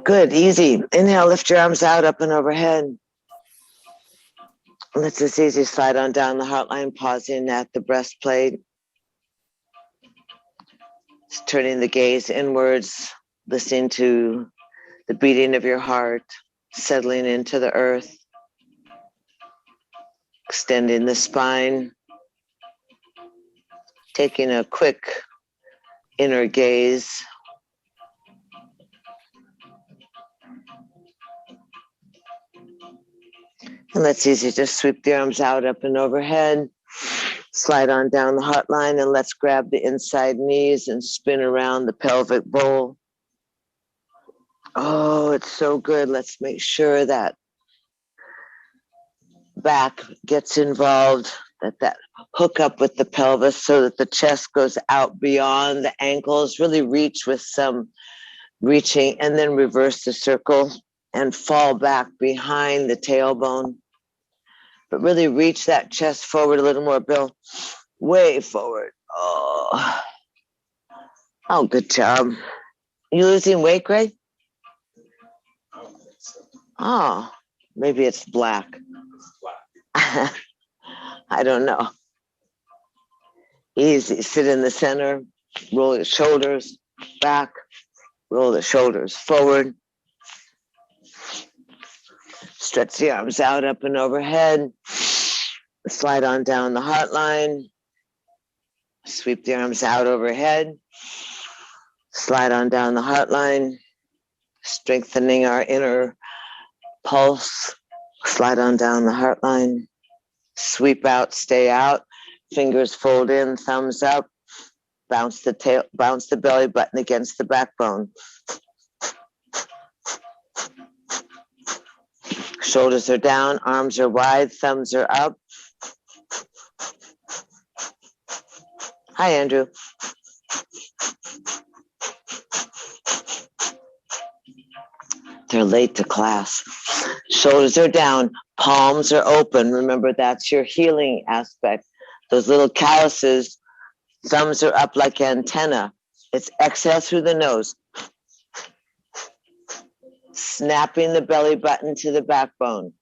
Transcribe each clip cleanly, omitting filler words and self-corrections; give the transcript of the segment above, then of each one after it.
Good, easy. Inhale, lift your arms out, up and overhead. Let this easy slide on down the heart line, pausing at the breastplate. Turning the gaze inwards, listening to the beating of your heart, settling into the earth, extending the spine, taking a quick inner gaze. And let's easy, just sweep the arms out, up and overhead. Slide on down the heart line, and let's grab the inside knees and spin around the pelvic bowl. Oh, it's so good. Let's make sure that back gets involved, that hook up with the pelvis so that the chest goes out beyond the ankles. Really reach with some reaching, and then reverse the circle and fall back behind the tailbone. But really reach that chest forward a little more, Bill. Way forward. Oh, good job. You losing weight, Greg? Oh, maybe it's black. I don't know. Easy. Sit in the center. Roll your shoulders back. Roll the shoulders forward. Stretch the arms out, up and overhead. Slide on down the heart line. Sweep the arms out overhead. Slide on down the heart line. Strengthening our inner pulse. Slide on down the heart line. Sweep out, stay out. Fingers fold in, thumbs up. Bounce the belly button against the backbone. Shoulders are down, arms are wide, thumbs are up. Hi, Andrew. They're late to class. Shoulders are down, palms are open. Remember, that's your healing aspect. Those little calluses, thumbs are up like antenna. It's exhale through the nose. Snapping the belly button to the backbone.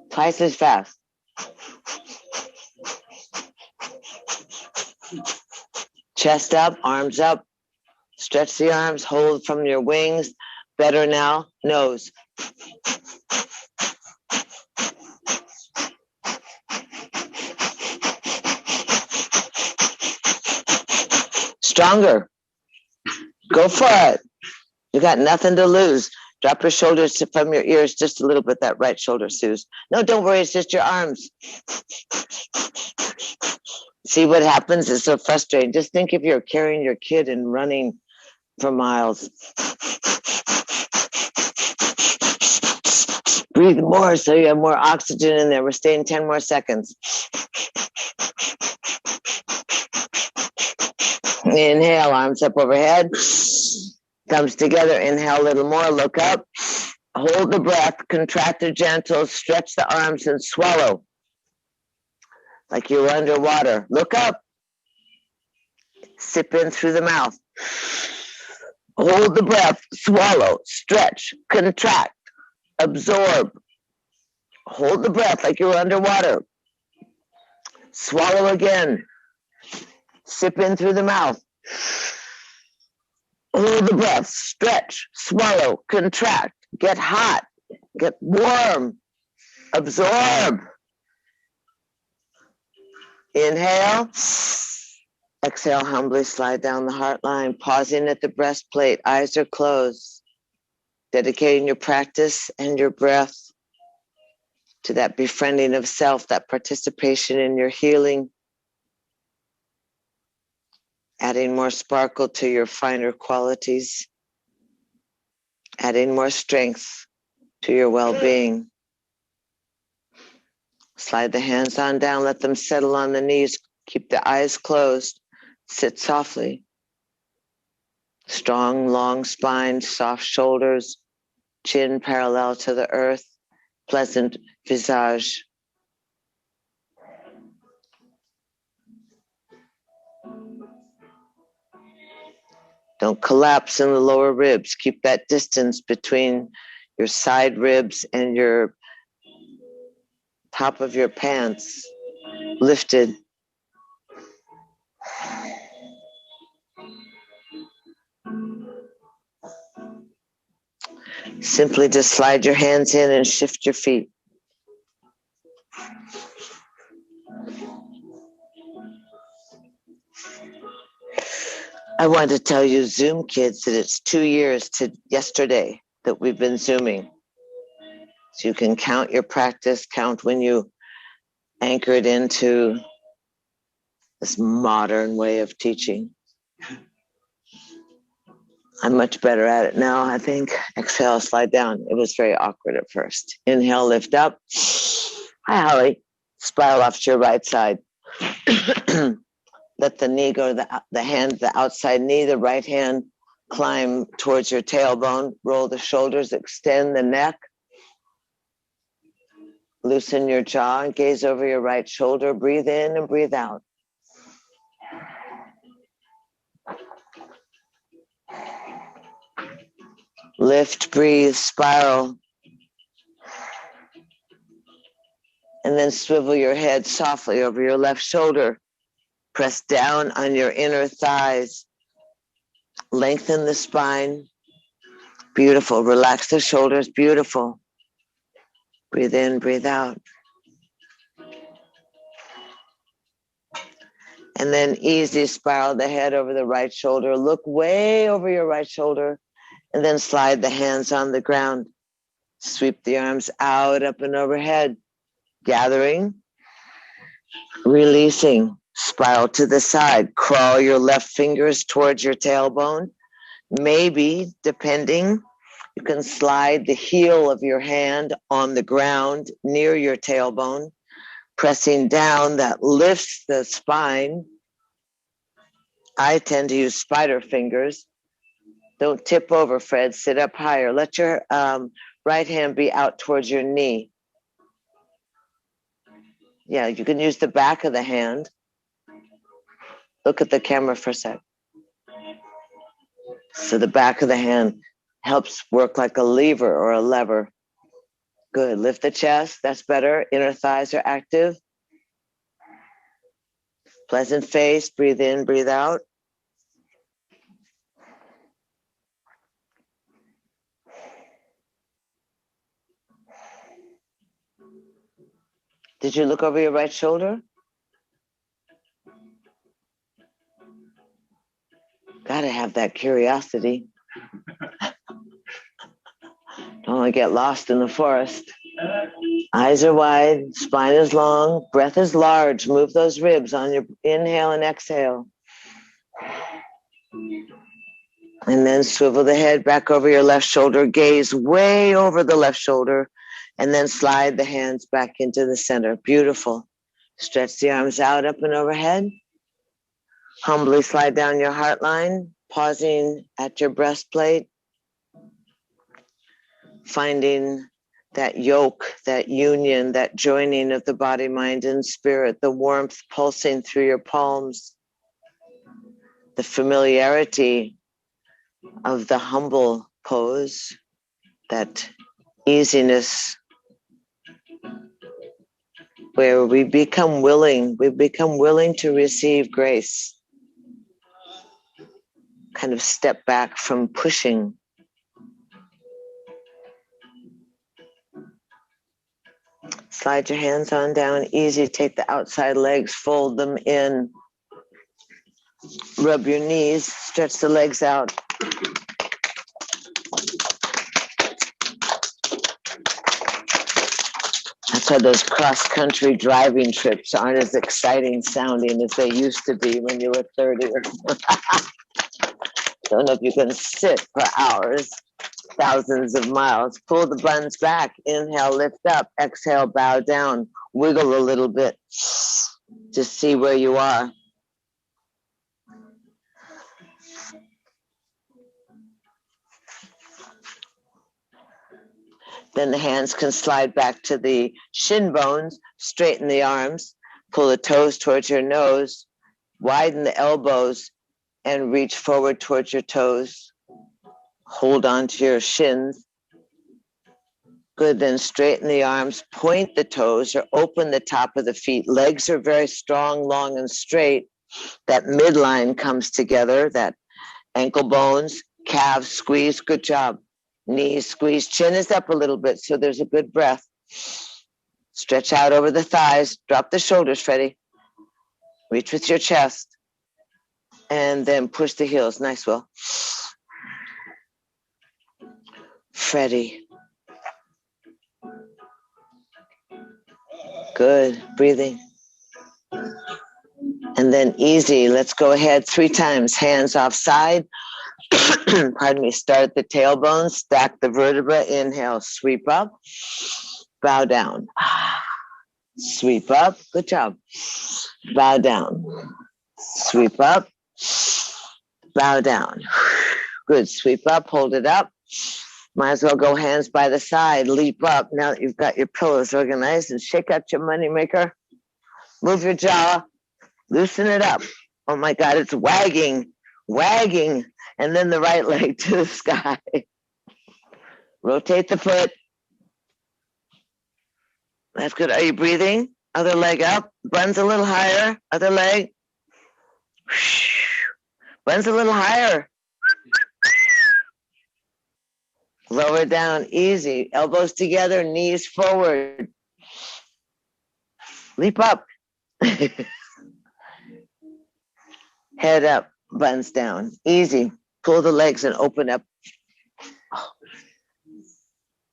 Twice as fast. Chest up, arms up. Stretch the arms, hold from your wings. Better now, nose. Stronger. Go for it. You got nothing to lose. Drop your shoulders from your ears just a little bit, that right shoulder, Suze. No, don't worry, it's just your arms. See what happens? It's so frustrating. Just think if you're carrying your kid and running for miles. Breathe more so you have more oxygen in there. We're staying 10 more seconds. Inhale, arms up overhead. Thumbs together. Inhale a little more. Look up. Hold the breath. Contract the gentle. Stretch the arms and swallow like you're underwater. Look up. Sip in through the mouth. Hold the breath. Swallow. Stretch. Contract. Absorb. Hold the breath like you're underwater. Swallow again. Sip in through the mouth. Hold the breath. Stretch. Swallow. Contract. Get hot. Get warm. Absorb. Inhale. Exhale, humbly slide down the heart line, pausing at the breastplate. Eyes are closed. Dedicating your practice and your breath to that befriending of self, that participation in your healing. Adding more sparkle to your finer qualities. Adding more strength to your well-being. Slide the hands on down, let them settle on the knees. Keep the eyes closed. Sit softly. Strong, long spine, soft shoulders, chin parallel to the earth, pleasant visage. Don't collapse in the lower ribs. Keep that distance between your side ribs and your top of your pants lifted. Simply just slide your hands in and shift your feet. I want to tell you, Zoom kids, that it's 2 years to yesterday that we've been Zooming. So you can count your practice, count when you anchor it into this modern way of teaching. I'm much better at it now, I think. Exhale, slide down. It was very awkward at first. Inhale, lift up. Hi, Holly. Spiral off to your right side. Let the knee go to the hand, the outside knee, the right hand climb towards your tailbone. Roll the shoulders, extend the neck. Loosen your jaw and gaze over your right shoulder. Breathe in and breathe out. Lift, breathe, spiral. And then swivel your head softly over your left shoulder. Press down on your inner thighs. Lengthen the spine. Beautiful. Relax the shoulders. Beautiful. Breathe in, breathe out. And then easy spiral the head over the right shoulder. Look way over your right shoulder. And then slide the hands on the ground. Sweep the arms out, up and overhead. Gathering. Releasing. Spiral to the side. Crawl your left fingers towards your tailbone. Maybe, depending, you can slide the heel of your hand on the ground near your tailbone, pressing down. That lifts the spine. I tend to use spider fingers. Don't tip over, Fred. Sit up higher. Let your right hand be out towards your knee. Yeah, you can use the back of the hand. Look at the camera for a sec. So the back of the hand helps work like a lever or a lever. Good. Lift the chest. That's better. Inner thighs are active. Pleasant face. Breathe in, breathe out. Did you look over your right shoulder? Gotta have that curiosity. Don't want to get lost in the forest. Eyes are wide, spine is long, breath is large. Move those ribs on your inhale and exhale. And then swivel the head back over your left shoulder, gaze way over the left shoulder, and then slide the hands back into the center. Beautiful. Stretch the arms out, up and overhead. Humbly slide down your heart line, pausing at your breastplate, finding that yoke, that union, that joining of the body, mind, and spirit, the warmth pulsing through your palms, the familiarity of the humble pose, that easiness where we become willing to receive grace, kind of step back from pushing. Slide your hands on down, easy. Take the outside legs, fold them in. Rub your knees, stretch the legs out. That's why those cross-country driving trips aren't as exciting sounding as they used to be when you were 30. Don't know if you can sit for hours, thousands of miles. Pull the buns back. Inhale, lift up. Exhale, bow down. Wiggle a little bit. Just see where you are. Then the hands can slide back to the shin bones. Straighten the arms. Pull the toes towards your nose. Widen the elbows. and reach forward towards your toes. Hold on to your shins. Good, then straighten the arms, point the toes or open the top of the feet. Legs are very strong, long, and straight. That midline comes together, that ankle bones, calves squeeze, good job. Knees squeeze, chin is up a little bit, so there's a good breath. Stretch out over the thighs, drop the shoulders, Freddie. Reach with your chest. And then push the heels, nice, Will. Freddie. Good, breathing. And then easy, let's go ahead 3 times. Hands off side. Pardon me, start at the tailbone, stack the vertebra, inhale, sweep up, bow down. Sweep up, good job. Bow down. Sweep up, bow down. Good, sweep up, hold it up. Might as well go hands by the side, leap up. Now that you've got your pillows organized, and shake out your moneymaker. Move your jaw, loosen it up. Oh my God, it's wagging. And then the right leg to the sky. Rotate the foot. That's good. Are you breathing? Other leg up. Buns a little higher. Other leg. Buns a little higher. Lower down, easy. Elbows together, knees forward. Leap up. Head up, buns down. Easy. Pull the legs and open up. Oh,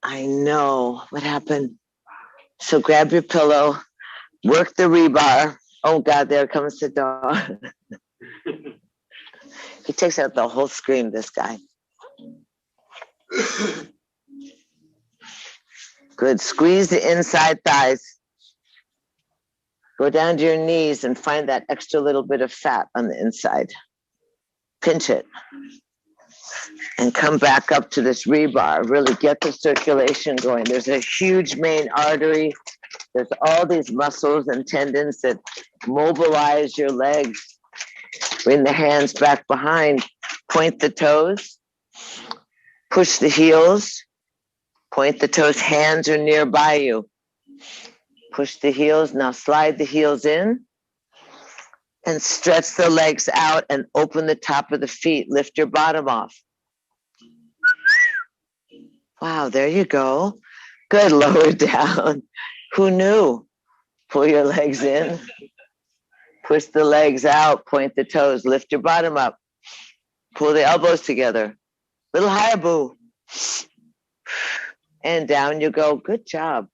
I know what happened. So grab your pillow, work the rebar. Oh God, there comes the dog. He takes out the whole screen, this guy. Good. Squeeze the inside thighs. Go down to your knees and find that extra little bit of fat on the inside. Pinch it. And come back up to this rebar. Really get the circulation going. There's a huge main artery. There's all these muscles and tendons that mobilize your legs. Bring the hands back behind. Point the toes. Push the heels. Point the toes. Hands are nearby you. Push the heels. Now slide the heels in. And stretch the legs out and open the top of the feet. Lift your bottom off. Wow, there you go. Good, lower down. Who knew? Pull your legs in. Push the legs out, point the toes, lift your bottom up. Pull the elbows together. Little higher, boo. And down you go, good job.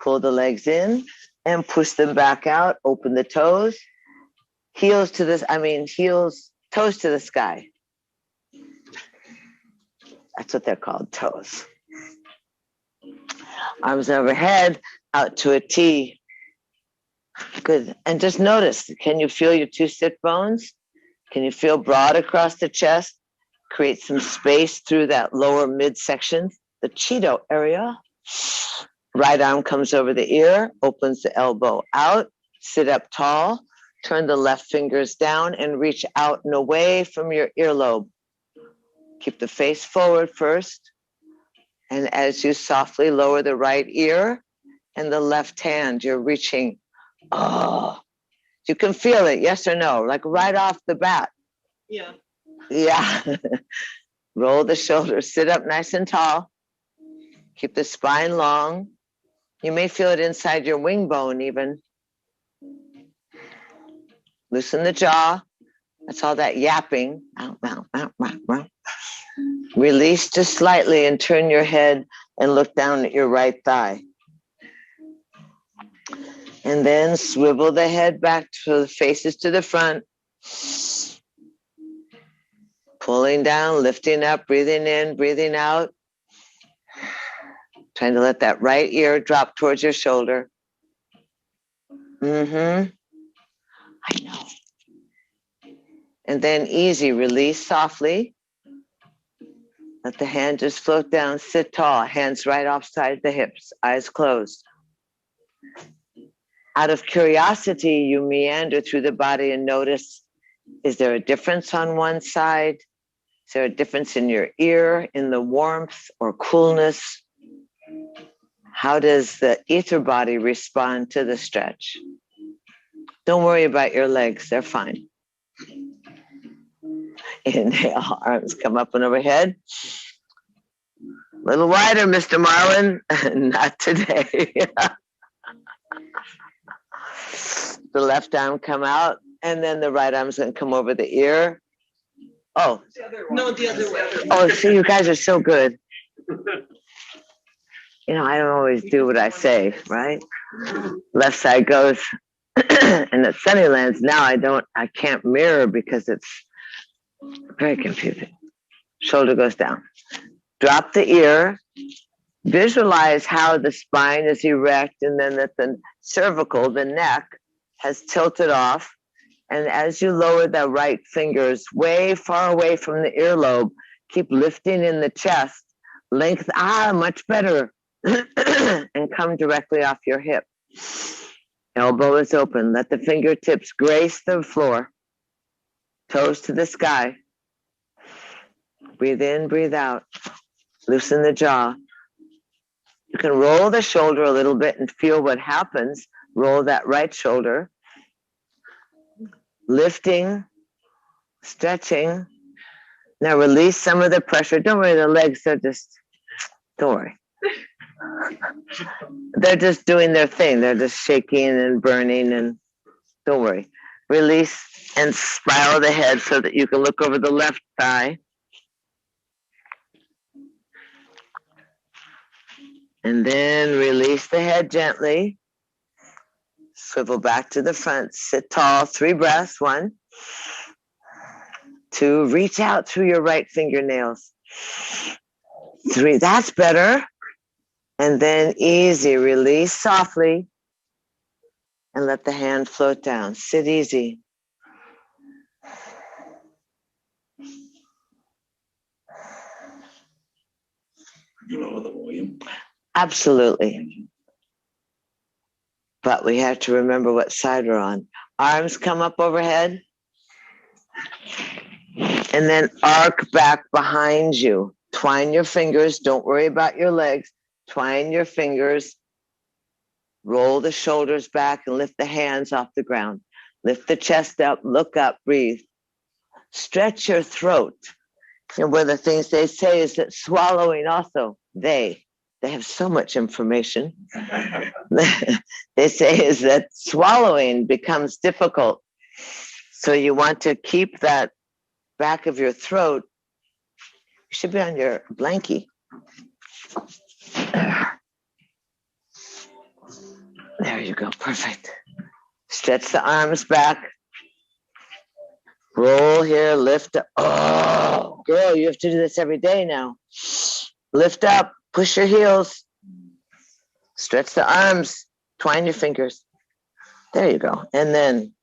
Pull the legs in and push them back out, open the toes. Toes to the sky. That's what they're called, toes. Arms overhead, out to a T. Good. And just notice, can you feel your 2 sit bones? Can you feel broad across the chest? Create some space through that lower midsection, the Cheeto area. Right arm comes over the ear, opens the elbow out, sit up tall, turn the left fingers down and reach out and away from your earlobe. Keep the face forward first. And as you softly lower the right ear and the left hand, you're reaching. Oh, you can feel it, yes or no? Like right off the bat. Yeah. Yeah. Roll the shoulders, sit up nice and tall. Keep the spine long. You may feel it inside your wing bone even. Loosen the jaw. That's all that yapping. Release just slightly and turn your head and look down at your right thigh. And then swivel the head back to the faces to the front. Pulling down, lifting up, breathing in, breathing out. Trying to let that right ear drop towards your shoulder. I know. And then easy, release softly. Let the hand just float down, sit tall, hands right offside the hips, eyes closed. Out of curiosity, you meander through the body and notice Is there a difference on one side? Is there a difference in your ear, in the warmth or coolness? How does the ether body respond to the stretch? Don't worry about your legs, they're fine. Inhale, arms come up and overhead. A little wider, Mr. Marlin. Not today. The left arm come out, and then the right arm's going to come over the ear. Oh. No, the other way. Oh, see, you guys are so good. You know, I don't always do what I say, right? Left side goes. And at Sunnylands, now I can't mirror because it's very confusing. Shoulder goes down. Drop the ear. Visualize how the spine is erect and then that the cervical, the neck, has tilted off. And as you lower the right fingers way far away from the earlobe, keep lifting in the chest. Length, much better. And come directly off your hip. Elbow is open. Let the fingertips grace the floor. Toes to the sky. Breathe in, breathe out. Loosen the jaw. You can roll the shoulder a little bit and feel what happens. Roll that right shoulder. Lifting, stretching. Now release some of the pressure. Don't worry, the legs are don't worry. They're just doing their thing. They're just shaking and burning and don't worry. Release and spiral the head so that you can look over the left thigh. And then release the head gently. Swivel back to the front. Sit tall. 3 breaths. 1, 2. Reach out through your right fingernails. 3. That's better. And then easy. Release softly. And let the hand float down. Sit easy. You know the volume. Absolutely. But we have to remember what side we're on. Arms come up overhead. And then arc back behind you. Twine your fingers. Don't worry about your legs. Twine your fingers. Roll the shoulders back and lift the hands off the ground. Lift the chest up. Look up. Breathe. Stretch your throat. And one of the things they say is that swallowing also, they have so much information. They say is that swallowing becomes difficult. So you want to keep that back of your throat. You should be on your blankie. There you go. Perfect. Stretch the arms back. Roll here, lift up. Oh, girl, you have to do this every day now. Lift up, push your heels. Stretch the arms, twine your fingers. There you go. And then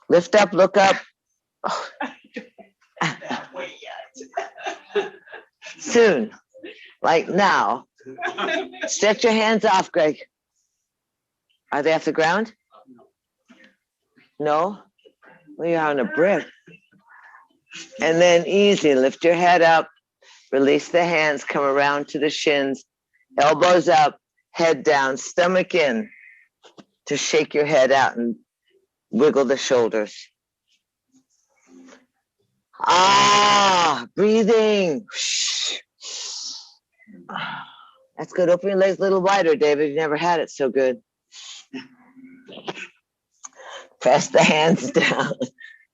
lift up, look up. Oh. Soon, like now. Stretch your hands off, Greg. Are they off the ground? No? Well, you're on a brick. And then easy, lift your head up, release the hands, come around to the shins, elbows up, head down, stomach in, to shake your head out and wiggle the shoulders. Breathing. That's good. Open your legs a little wider, David. You never had it so good. Press the hands down.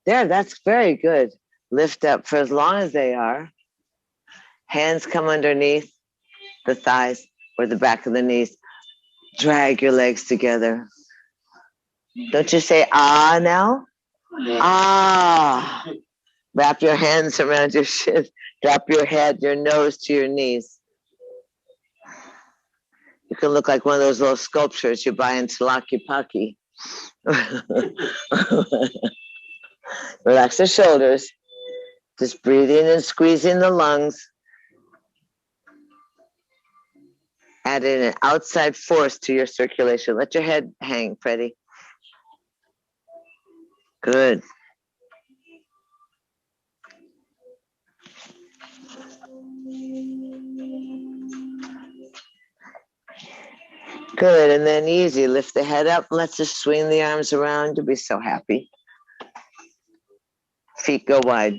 There, that's very good. Lift up for as long as they are. Hands come underneath the thighs or the back of the knees. Drag your legs together. Don't you say ah now? Ah. Wrap your hands around your shins. Drop your head, your nose to your knees. You can look like one of those little sculptures you buy in Talakipaki. Relax the shoulders. Just breathing and squeezing the lungs. Adding an outside force to your circulation. Let your head hang, Freddie. Good. Good, and then easy. Lift the head up. Let's just swing the arms around. You'll be so happy. Feet go wide.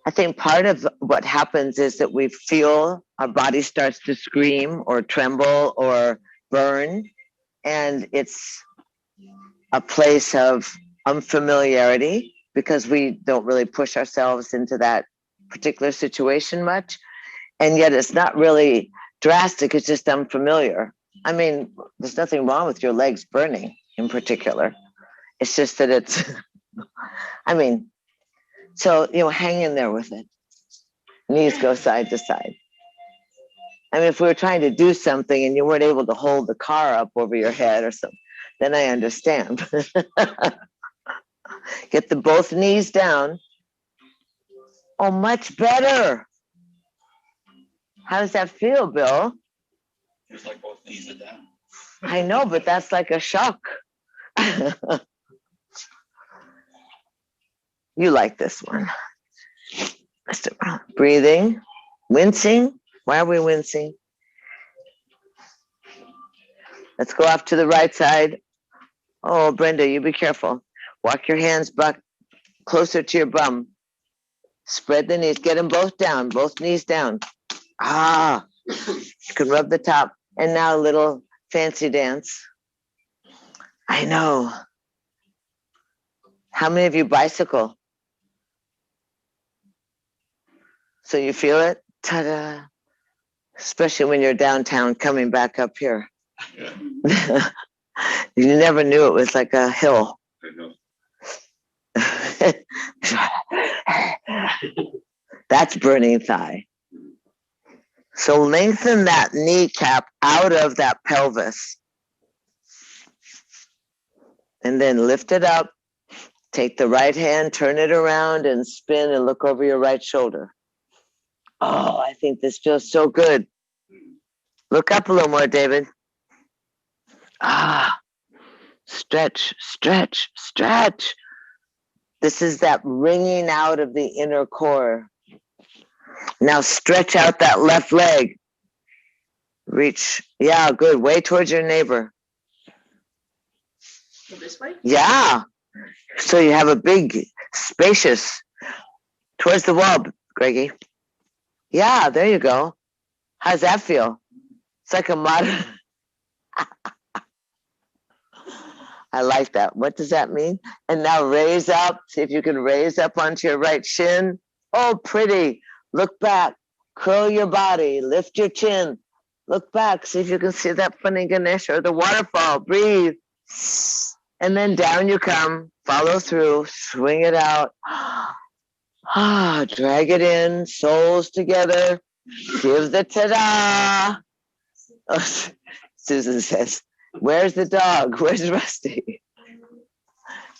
I think part of what happens is that we feel our body starts to scream or tremble or burn, and it's a place of unfamiliarity because we don't really push ourselves into that particular situation much. And yet it's not really drastic, it's just unfamiliar. I mean, there's nothing wrong with your legs burning in particular. It's just that it's, I mean, so, hang in there with it. Knees go side to side. I mean, if we were trying to do something and you weren't able to hold the car up over your head or something, then I understand. Get the both knees down. Oh, much better. How does that feel, Bill? It's like both knees are down. I know, but that's like a shock. You like this one. Breathing, wincing. Why are we wincing? Let's go off to the right side. Oh, Brenda, you be careful. Walk your hands back closer to your bum. Spread the knees. Get them both down, both knees down. Ah, you can rub the top. And now a little fancy dance. I know. How many of you bicycle? So you feel it? Ta-da. Especially when you're downtown coming back up here. Yeah. You never knew it was like a hill. I know. That's burning thigh. So lengthen that kneecap out of that pelvis. And then lift it up. Take the right hand, turn it around and spin and look over your right shoulder. Oh, I think this feels so good. Look up a little more, David. Ah, stretch, stretch, stretch. This is that wringing out of the inner core. Now stretch out that left leg. Reach. Yeah, good. Way towards your neighbor. This way? Yeah. So you have a big, spacious, towards the wall, Greggy. Yeah, there you go. How's that feel? It's like a modern. I like that. What does that mean? And now raise up. See if you can raise up onto your right shin. Oh, pretty. Look back. Curl your body. Lift your chin. Look back. See if you can see that funny Ganesh or the waterfall. Breathe. And then down you come. Follow through. Swing it out. Drag it in. Soles together. Give the ta-da. Oh, Susan says, where's the dog? Where's Rusty?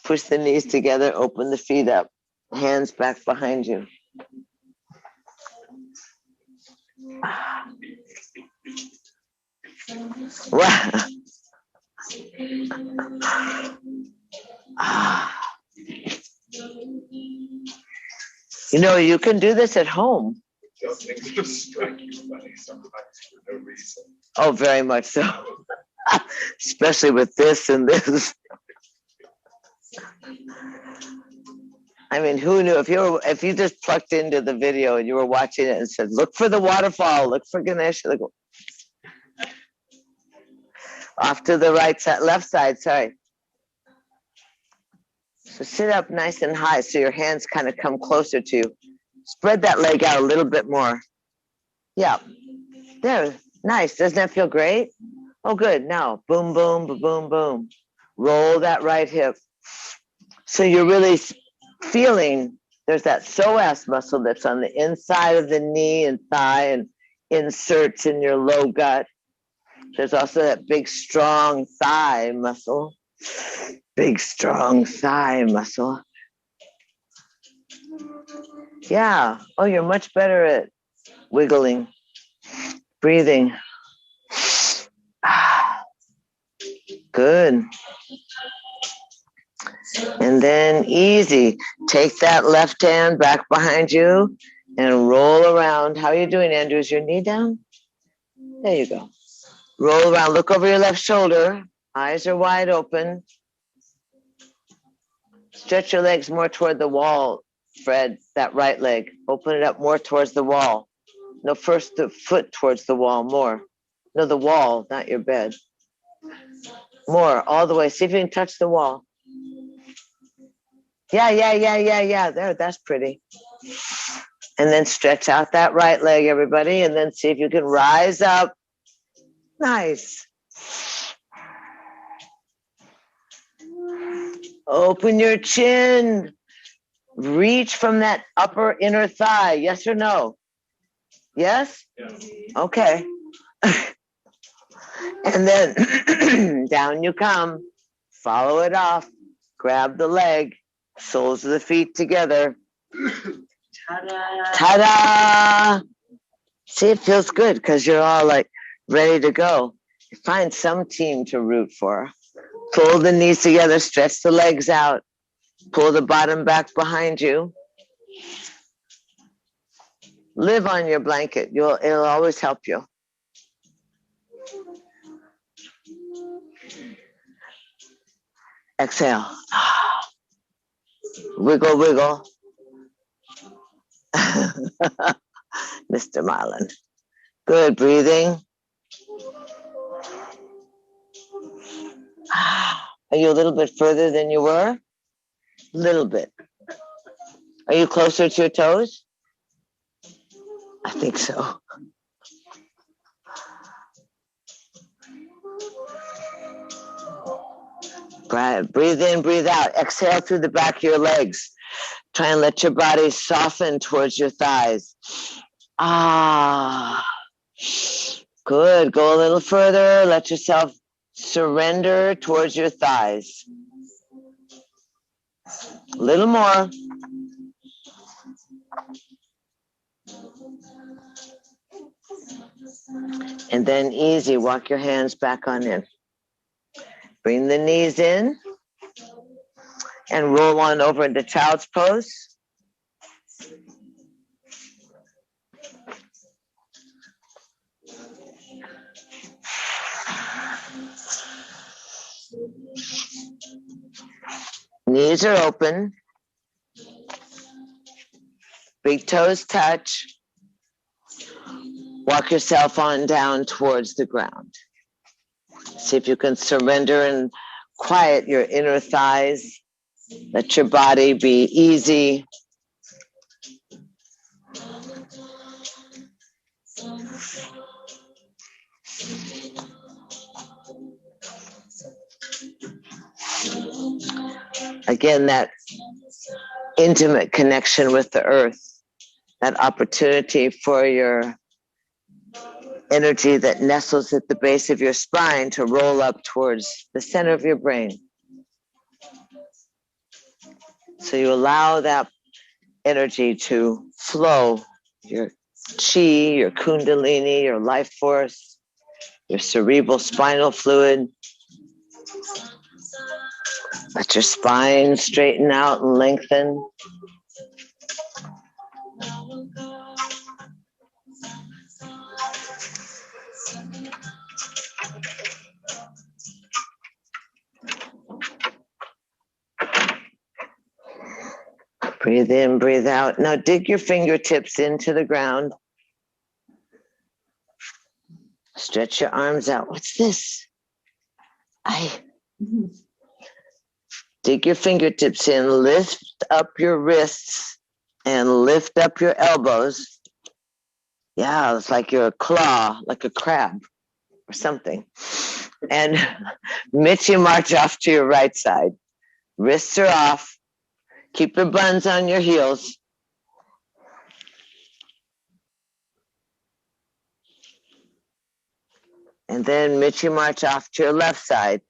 Push the knees together, open the feet up, hands back behind you. Wow. You can do this at home. Oh, very much so. Especially with this and this. I mean, who knew? If you just plucked into the video and you were watching it and said, look for the waterfall, look for Ganesh, look. Off to the right side, left side, sorry. So sit up nice and high so your hands kind of come closer to you. Spread that leg out a little bit more. Yeah. There. Nice. Doesn't that feel great? Oh, good. Now, boom, boom, boom, boom. Roll that right hip. So you're really feeling there's that psoas muscle that's on the inside of the knee and thigh and inserts in your low gut. There's also that big, strong thigh muscle. Big, strong thigh muscle. Yeah. Oh, you're much better at wiggling, breathing. Good. And then easy. Take that left hand back behind you and roll around. How are you doing, Andrew? Is your knee down? There you go. Roll around, look over your left shoulder. Eyes are wide open. Stretch your legs more toward the wall, Fred, that right leg. Open it up more towards the wall. No, first the foot towards the wall, more. No, the wall, not your bed. More, all the way. See if you can touch the wall. Yeah. There, that's pretty. And then stretch out that right leg, everybody, and then see if you can rise up. Nice. Open your chin. Reach from that upper inner thigh. Yes or no? Yes? Yeah. Okay. And then down you come. Follow it off. Grab the leg. Soles of the feet together. Ta-da! Ta-da! See, it feels good because you're all like ready to go. Find some team to root for. Pull the knees together, stretch the legs out, pull the bottom back behind you. Live on your blanket. It'll always help you. Exhale. Wiggle, wiggle. Mr. Marlin. Good breathing. Are you a little bit further than you were? A little bit. Are you closer to your toes? I think so. Breathe in, breathe out. Exhale through the back of your legs. Try and let your body soften towards your thighs. Ah. Good. Go a little further. Let yourself surrender towards your thighs. A little more. And then easy, walk your hands back on in. Bring the knees in and roll on over into child's pose. Knees are open. Big toes touch. Walk yourself on down towards the ground. See if you can surrender and quiet your inner thighs. Let your body be easy. Again, that intimate connection with the earth, that opportunity for your energy that nestles at the base of your spine to roll up towards the center of your brain. So you allow that energy to flow, your chi, your kundalini, your life force, your cerebral spinal fluid. Let your spine straighten out and lengthen. Breathe in, breathe out. Now dig your fingertips into the ground. Stretch your arms out. What's this? Dig your fingertips in, lift up your wrists and lift up your elbows. Yeah, it's like you're a claw, like a crab or something. And Mitchie march off to your right side. Wrists are off. Keep your buns on your heels. And then Mitchie march off to your left side.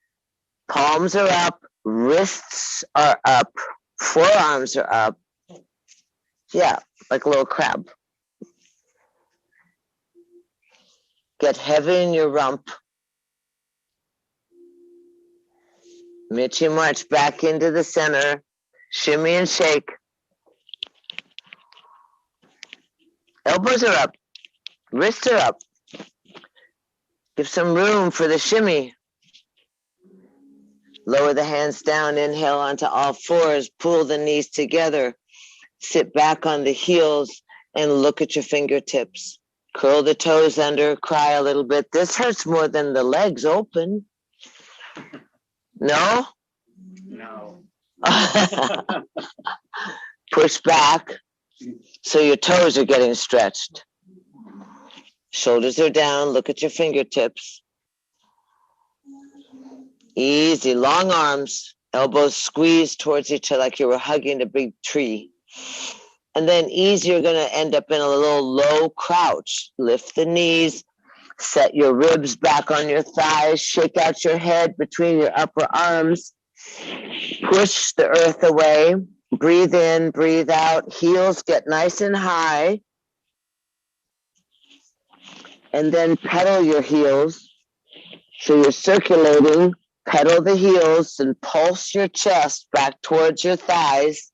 Palms are up, wrists are up, forearms are up. Yeah, like a little crab. Get heavy in your rump. Mitchie march back into the center. Shimmy and shake. Elbows are up. Wrists are up. Give some room for the shimmy. Lower the hands down, inhale onto all fours, pull the knees together, sit back on the heels, and look at your fingertips. Curl the toes under, cry a little bit. This hurts more than the legs open. No? No. Push back so your toes are getting stretched. Shoulders are down, look at your fingertips. Easy, long arms, elbows squeezed towards each other like you were hugging a big tree. And then easy, you're going to end up in a little low crouch. Lift the knees, set your ribs back on your thighs, shake out your head between your upper arms. Push the earth away. Breathe in, breathe out. Heels get nice and high. And then pedal your heels. So you're circulating. Pedal the heels and pulse your chest back towards your thighs.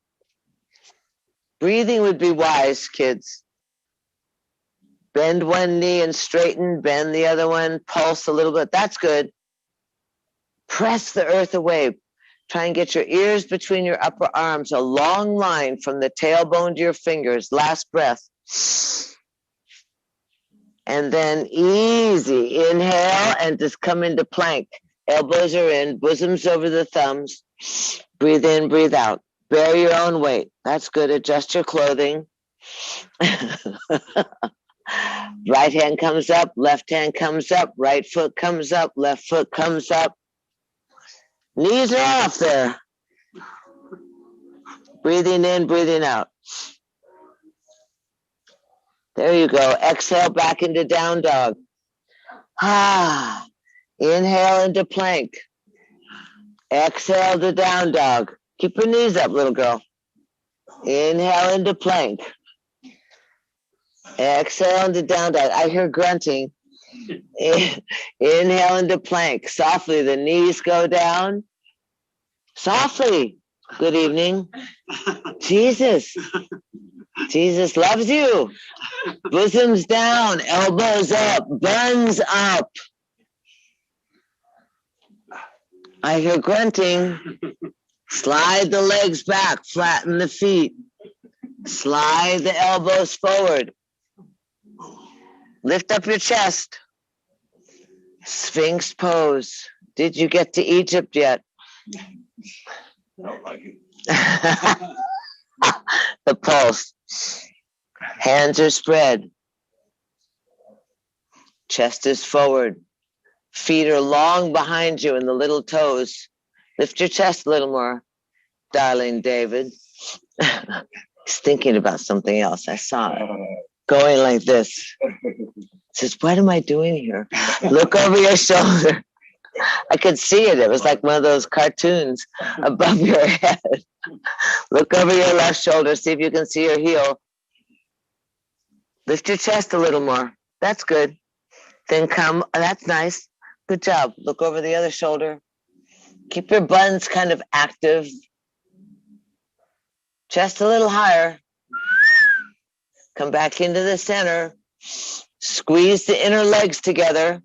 Breathing would be wise, kids. Bend one knee and straighten, bend the other one, pulse a little bit. That's good. Press the earth away. Try and get your ears between your upper arms, a long line from the tailbone to your fingers. Last breath. And then easy. Inhale and just come into plank. Elbows are in, bosoms over the thumbs. Breathe in, breathe out. Bear your own weight. That's good. Adjust your clothing. Right hand comes up, left hand comes up, right foot comes up, left foot comes up. Knees are off there. Breathing in, breathing out. There you go. Exhale back into down dog. Ah. Inhale into plank. Exhale to down dog. Keep your knees up, little girl. Inhale into plank. Exhale into down dog. I hear grunting. Inhale into plank. Softly, the knees go down. Softly. Good evening. Jesus. Jesus loves you. Bosoms down, elbows up, buns up. I hear grunting. Slide the legs back, flatten the feet. Slide the elbows forward. Lift up your chest. Sphinx pose. Did you get to Egypt yet? I don't like it. The pulse. Hands are spread. Chest is forward. Feet are long behind you in the little toes. Lift your chest a little more, darling David. He's thinking about something else. I saw it. Going like this. Says, what am I doing here? Look over your shoulder. I could see it. It was like one of those cartoons above your head. Look over your left shoulder. See if you can see your heel. Lift your chest a little more. That's good. Then come. That's nice. Good job. Look over the other shoulder. Keep your buns kind of active. Chest a little higher. Come back into the center. Squeeze the inner legs together.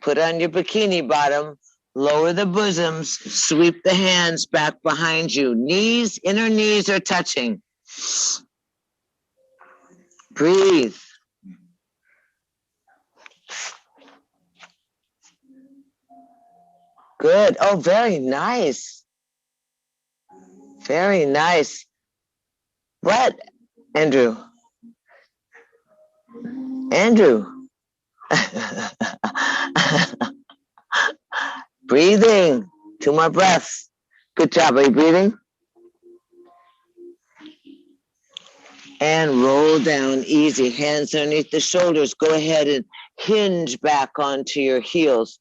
Put on your bikini bottom. Lower the bosoms. Sweep the hands back behind you. Knees, inner knees are touching. Breathe. Good. Oh, very nice. Very nice. What, Andrew? Andrew. Breathing. 2 more breaths. Good job. Are you breathing? And roll down easy. Hands underneath the shoulders. Go ahead and hinge back onto your heels.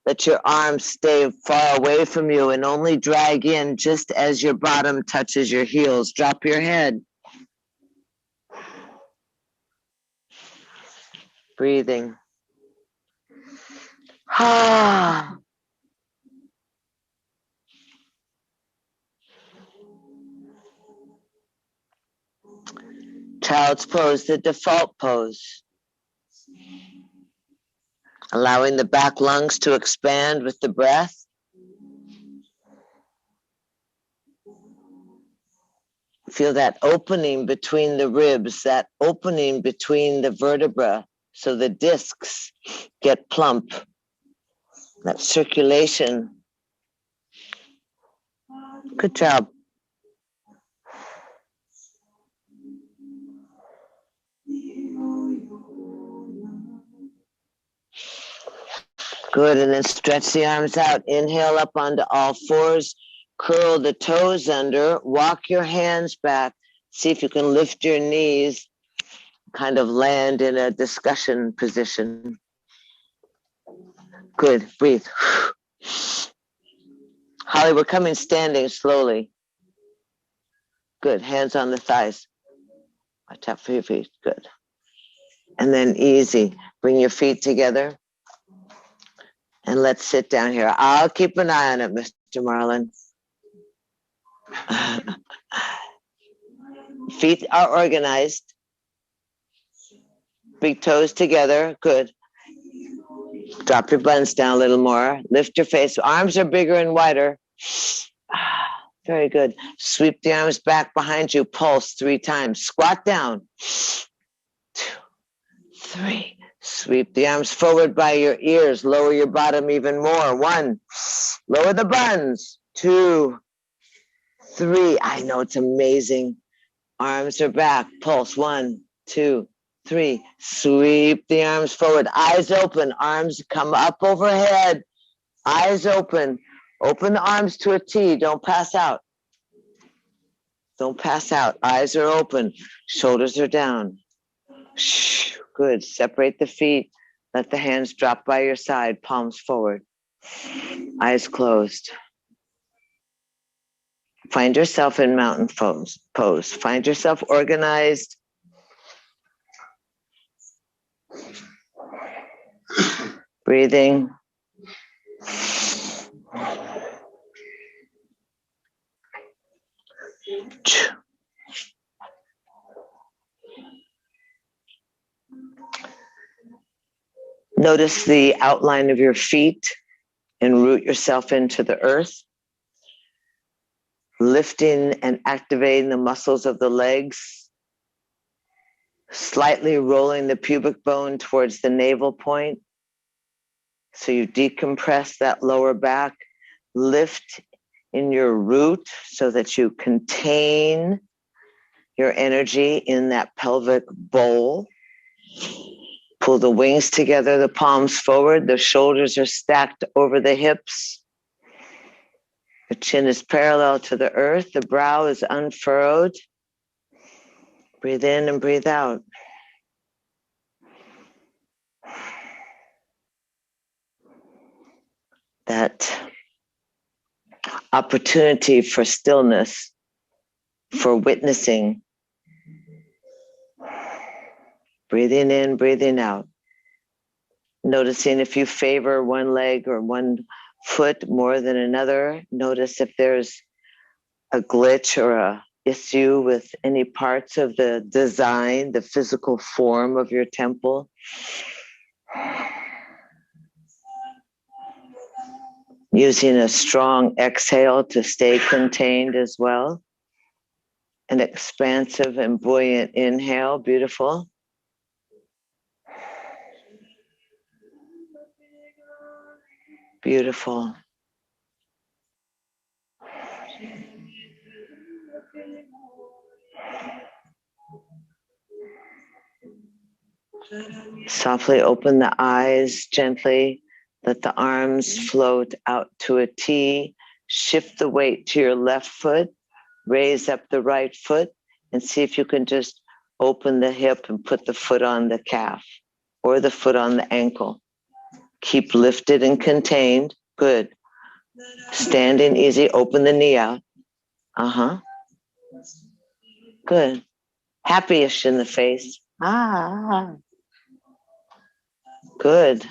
Let your arms stay far away from you and only drag in just as your bottom touches your heels. Drop your head. Breathing. Ah. Child's pose, the default pose. allowing the back lungs to expand with the breath. Feel that opening between the ribs, that opening between the vertebra, so the discs get plump. That circulation. Good job. Good, and then stretch the arms out. Inhale up onto all fours. Curl the toes under. Walk your hands back. See if you can lift your knees. Kind of land in a discussion position. Good, breathe. Holly, we're coming standing slowly. Good, hands on the thighs. I tap for your feet, good. And then easy, bring your feet together. And let's sit down here. I'll keep an eye on it, Mr. Marlin. Feet are organized. Big toes together, good. Drop your buns down a little more. Lift your face. Arms are bigger and wider. Very good. Sweep the arms back behind you. Pulse 3 times. Squat down. 2, 3. Sweep the arms forward by your ears. Lower your bottom even more. 1. Lower the buns. 2, 3. I know, it's amazing. Arms are back. Pulse 1, 2, 3. Sweep the arms forward. Eyes open. Arms come up overhead. Eyes open. Open the arms to a T. Don't pass out. Don't pass out. Eyes are open. Shoulders are down. Good. Separate the feet. Let the hands drop by your side. Palms forward. Eyes closed. Find yourself in mountain pose. Find yourself organized. Breathing. Notice the outline of your feet and root yourself into the earth. Lifting and activating the muscles of the legs. Slightly rolling the pubic bone towards the navel point. So you decompress that lower back. Lift in your root so that you contain your energy in that pelvic bowl. Pull the wings together, the palms forward. The shoulders are stacked over the hips. The chin is parallel to the earth. The brow is unfurrowed. Breathe in and breathe out. That opportunity for stillness, for witnessing. Breathing in, breathing out. Noticing if you favor one leg or one foot more than another. Notice if there's a glitch or a issue with any parts of the design, the physical form of your temple. Using a strong exhale to stay contained as well. An expansive and buoyant inhale, beautiful. Beautiful. Softly open the eyes gently. Let the arms float out to a T. Shift the weight to your left foot. Raise up the right foot and see if you can just open the hip and put the foot on the calf or the foot on the ankle. Keep lifted and contained. Good. Standing easy. Open the knee out. Good. Happy-ish in the face. Good.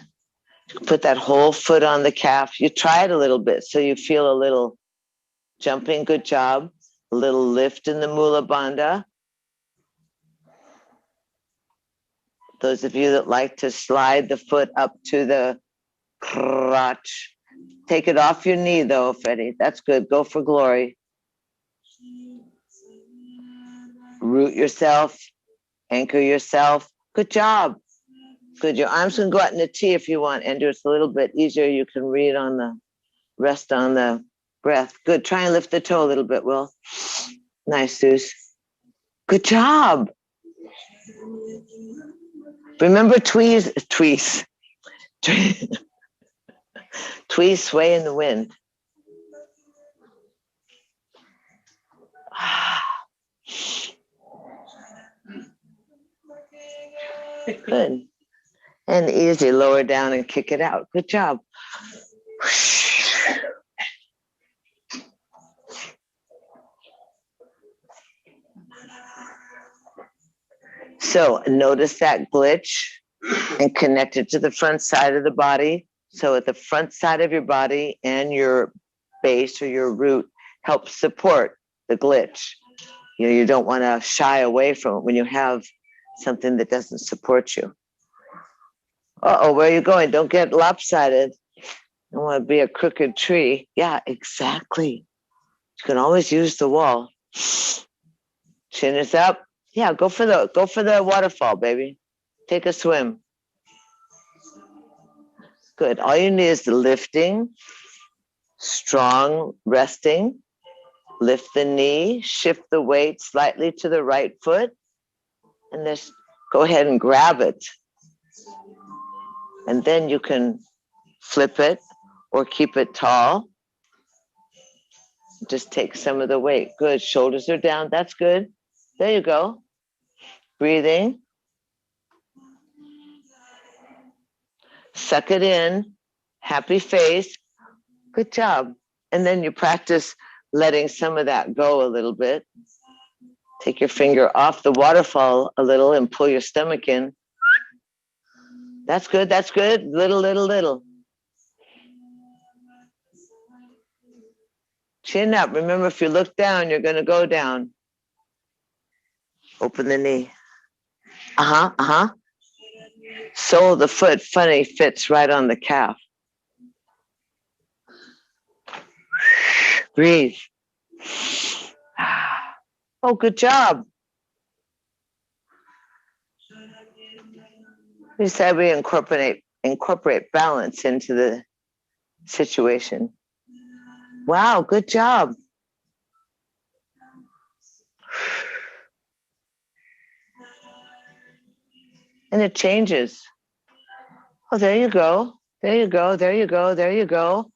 Put that whole foot on the calf. You try it a little bit so you feel a little jumping. Good job. A little lift in the Mula Bandha. Those of you that like to slide the foot up to the crotch, take it off your knee though, Freddie. That's good. Go for glory. Root yourself, anchor yourself. Good job. Good. Your arms can go out in the T if you want, Andrew. It's a little bit easier. You can read on the rest on the breath. Good. Try and lift the toe a little bit, Will. Nice, Zeus. Good job. Remember tweeze, sway in the wind. Good. And easy, lower down and kick it out. Good job. So notice that glitch and connect it to the front side of the body. So at the front side of your body and your base or your root helps support the glitch. You know, you don't want to shy away from it when you have something that doesn't support you. Uh-oh, where are you going? Don't get lopsided. You don't want to be a crooked tree. Yeah, exactly. You can always use the wall. Chin is up. Yeah, go for the waterfall, baby. Take a swim. Good. All you need is the lifting, strong resting. Lift the knee, shift the weight slightly to the right foot, and just go ahead and grab it. And then you can flip it or keep it tall. Just take some of the weight. Good. Shoulders are down. That's good. There you go. Breathing. Suck it in. Happy face. Good job. And then you practice letting some of that go a little bit. Take your finger off the waterfall a little and pull your stomach in. That's good. That's good. Little, little, little. Chin up. Remember, if you look down, you're going to go down. Open the knee. Sole of the foot, funny, fits right on the calf. Breathe. Oh, good job. We said we incorporate balance into the situation. Wow, good job. And it changes. Oh, there you go. There you go. There you go. There you go.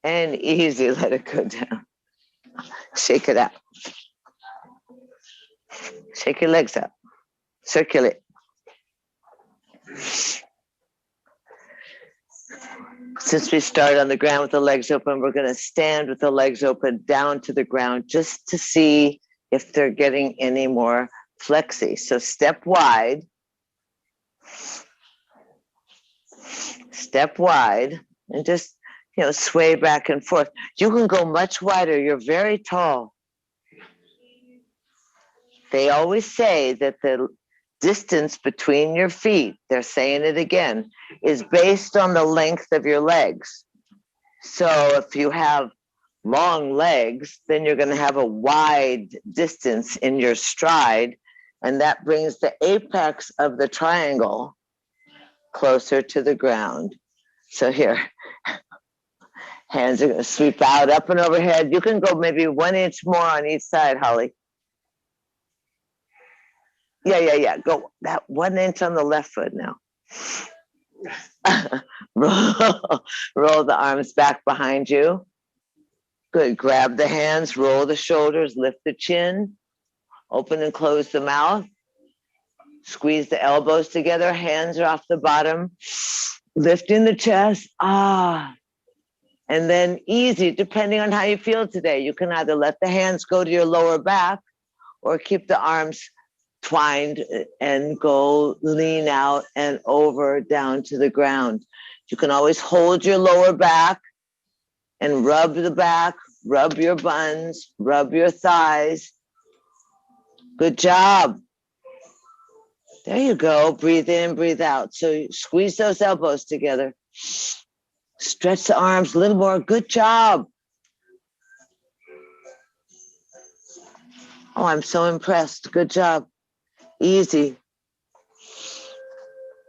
And easy, let it go down. Shake it out. Shake your legs up. Circulate. Since we started on the ground with the legs open, we're going to stand with the legs open down to the ground just to see if they're getting any more flexy. So step wide, and just, sway back and forth. You can go much wider. You're very tall. They always say that the distance between your feet, they're saying it again, is based on the length of your legs. So if you have long legs, then you're going to have a wide distance in your stride, and that brings the apex of the triangle closer to the ground. So here, hands are going to sweep out, up and overhead. You can go maybe 1 inch more on each side, Holly. Yeah. Go that 1 inch on the left foot now. Roll the arms back behind you. Good. Grab the hands, roll the shoulders, lift the chin, open and close the mouth. Squeeze the elbows together, hands are off the bottom, lifting the chest. And then easy, depending on how you feel today. You can either let the hands go to your lower back or keep the arms twined and go lean out and over down to the ground. You can always hold your lower back and rub the back, rub your buns, rub your thighs, Good job. There you go. Breathe in, breathe out. So squeeze those elbows together. Stretch the arms a little more. Good job. Oh, I'm so impressed. Good job. Easy.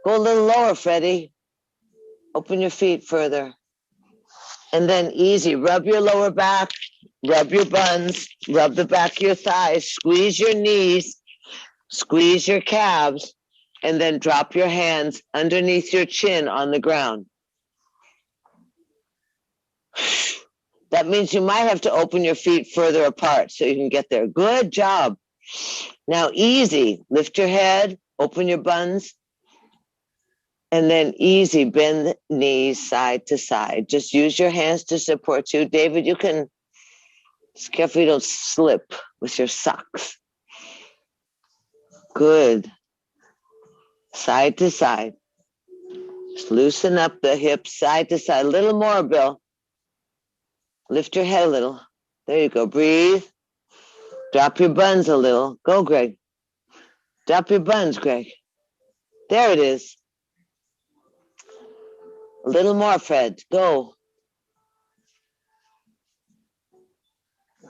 Go a little lower, Freddie. Open your feet further. And then easy. Rub your lower back. Rub your buns. Rub the back of your thighs. Squeeze your knees. Squeeze your calves. And then drop your hands underneath your chin on the ground. That means you might have to open your feet further apart so you can get there. Good job. Now easy. Lift your head. Open your buns. And then easy, bend the knees side to side. Just use your hands to support you. David, you can, just careful you don't slip with your socks. Good. Side to side. Just loosen up the hips side to side. A little more, Bill. Lift your head a little. There you go. Breathe. Drop your buns a little. Go, Greg. Drop your buns, Greg. There it is. A little more, Fred. Go.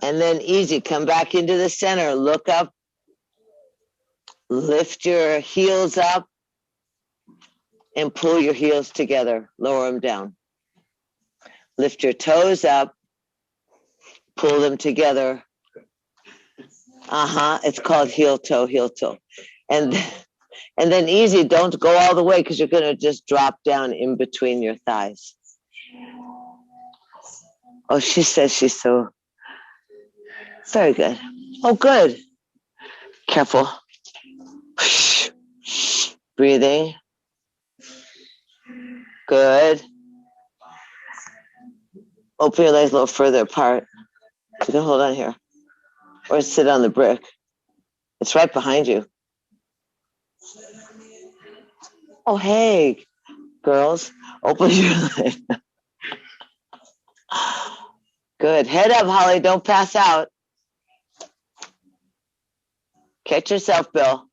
And then easy. Come back into the center. Look up. Lift your heels up. And pull your heels together. Lower them down. Lift your toes up. Pull them together. It's called heel toe, heel toe. And then easy. Don't go all the way because you're going to just drop down in between your thighs. Oh, she says she's so very good. Oh, good. Careful. Breathing. Good. Open your legs a little further apart. You can hold on here. Or sit on the brick. It's right behind you. Oh, hey, girls. Open your legs. Good. Head up, Holly. Don't pass out. Catch yourself, Bill.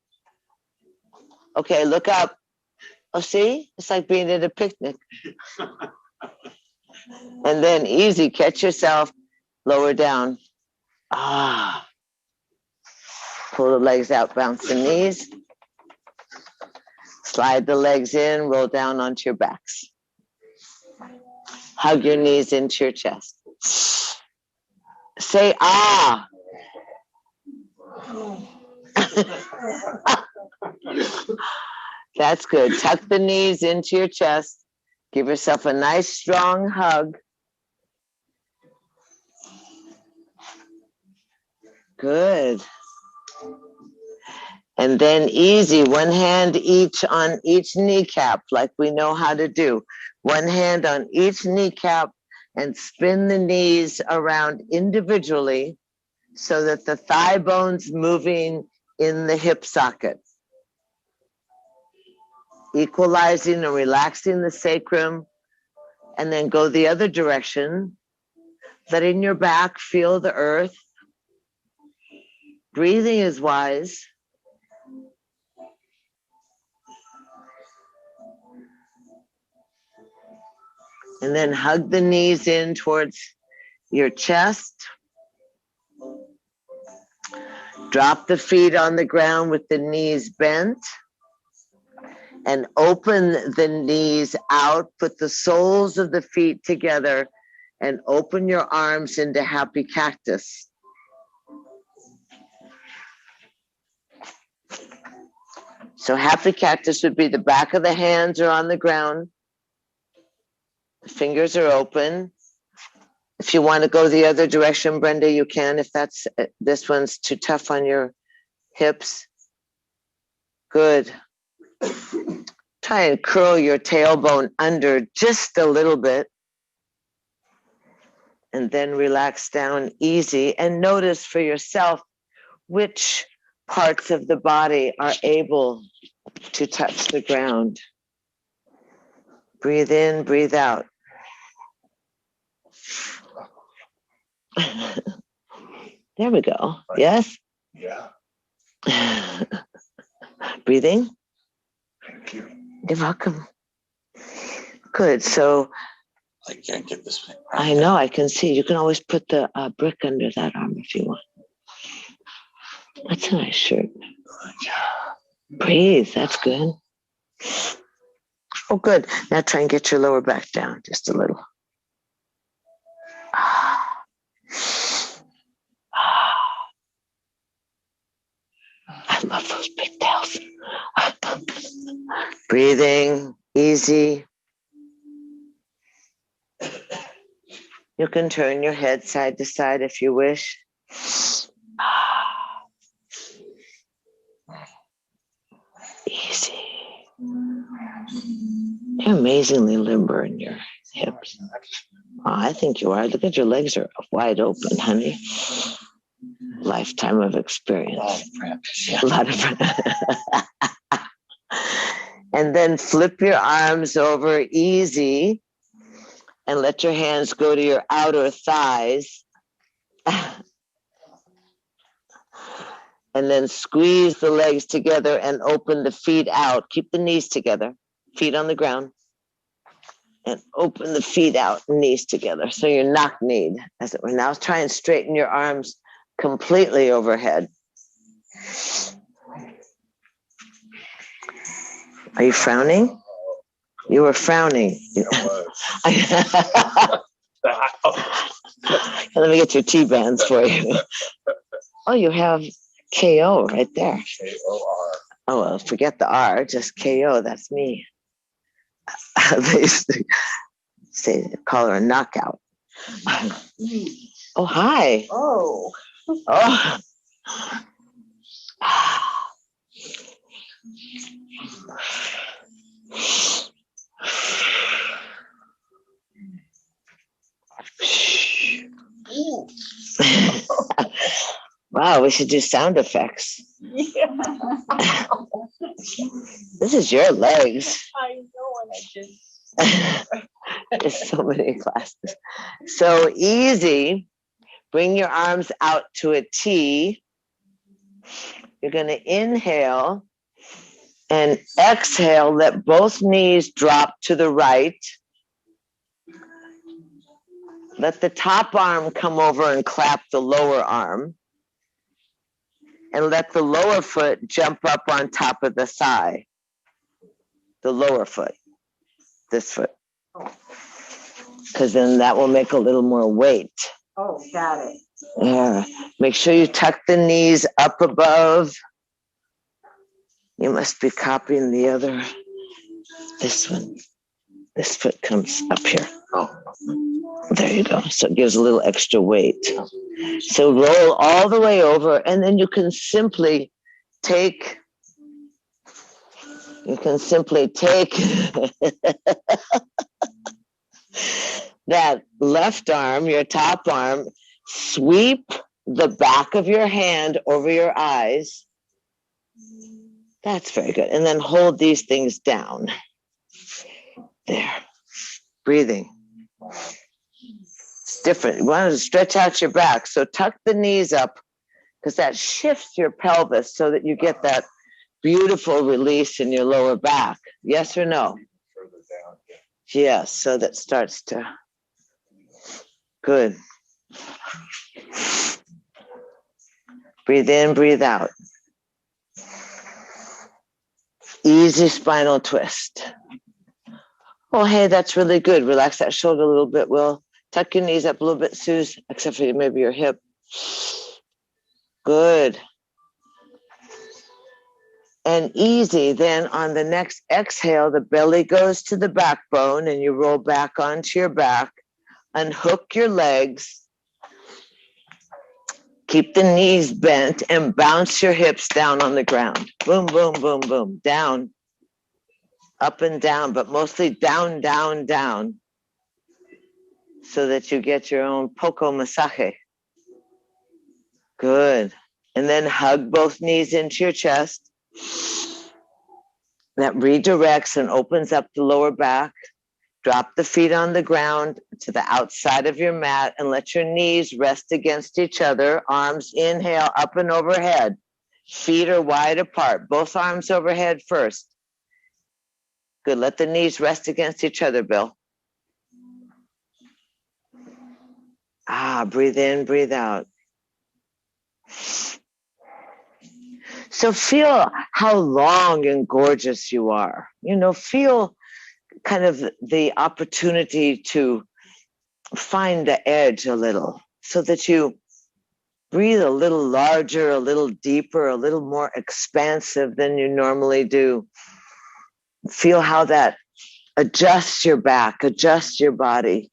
Okay, look up. Oh, see? It's like being at a picnic. And then easy. Catch yourself. Lower down. Pull the legs out. Bounce the knees. Slide the legs in. Roll down onto your backs. Hug your knees into your chest. Say ah. That's good. Tuck the knees into your chest. Give yourself a nice strong hug. Good. And then easy, one hand each on each kneecap, like we know how to do. One hand on each kneecap and spin the knees around individually so that the thigh bone's moving in the hip socket. Equalizing and relaxing the sacrum, and then go the other direction. Letting your back feel the earth. Breathing is wise. And then hug the knees in towards your chest. Drop the feet on the ground with the knees bent. And open the knees out. Put the soles of the feet together and open your arms into happy cactus. So happy cactus would be the back of the hands are on the ground. The fingers are open. If you want to go the other direction, Brenda, you can. If that's this one's too tough on your hips. Good. Try and curl your tailbone under just a little bit. And then relax down easy. And notice for yourself which parts of the body are able to touch the ground. Breathe in, breathe out. There we go. Yes? Yeah. Breathing. Thank you. You're welcome. Good. So I can't get this thing. I know, I can see. You can always put the brick under that arm if you want. That's a nice shirt. Breathe. That's good. Oh, good. Now try and get your lower back down just a little. I love those pigtails. Breathing easy. You can turn your head side to side if you wish. Easy. You're amazingly limber in your hips. Oh, I think you are. Look at your legs are wide open, honey. Lifetime of experience. A lot of practice. Yeah. A lot of And then flip your arms over easy and let your hands go to your outer thighs. And then squeeze the legs together and open the feet out. Keep the knees together, feet on the ground. And open the feet out, knees together. So you're knock-kneed, as it were. Now try and straighten your arms completely overhead. Are you frowning? You were frowning. Let me get your T-bands for you. Oh, you have KO right there. KOR. Oh, well, forget the R, just KO. That's me. They used to call her a knockout. Oh, hi. Oh. Oh. Wow, we should do sound effects. Yeah. This is your legs. I know, and I just. There's so many classes. So easy. Bring your arms out to a T. You're going to inhale and exhale. Let both knees drop to the right. Let the top arm come over and clap the lower arm. And let the lower foot jump up on top of the thigh. The lower foot. This foot. Because then that will make a little more weight. Oh, got it. Yeah. Make sure you tuck the knees up above. You must be copying the other. This one. This foot comes up here. Oh, there you go. So it gives a little extra weight. So roll all the way over, and then you can simply take that left arm, your top arm, sweep the back of your hand over your eyes. That's very good. And then hold these things down. There. Breathing. It's different. You want to stretch out your back. So tuck the knees up because that shifts your pelvis so that you get that beautiful release in your lower back. Yes or no? Further down. Yes, so that starts to. Good. Breathe in, breathe out. Easy spinal twist. Oh, hey, that's really good. Relax that shoulder a little bit, Will. Tuck your knees up a little bit, Suze, except for maybe your hip. Good. And easy. Then on the next exhale, the belly goes to the backbone and you roll back onto your back. Unhook your legs. Keep the knees bent and bounce your hips down on the ground. Boom, boom, boom, boom. Down. Up and down, but mostly down, down, down. So that you get your own poco masaje. Good. And then hug both knees into your chest. That redirects and opens up the lower back. Drop the feet on the ground to the outside of your mat and let your knees rest against each other. Arms inhale up and overhead. Feet are wide apart. Both arms overhead first. Good. Let the knees rest against each other, Bill. Breathe in, breathe out. So feel how long and gorgeous you are. Feel kind of the opportunity to find the edge a little so that you breathe a little larger, a little deeper, a little more expansive than you normally do. Feel how that adjusts your back, adjusts your body.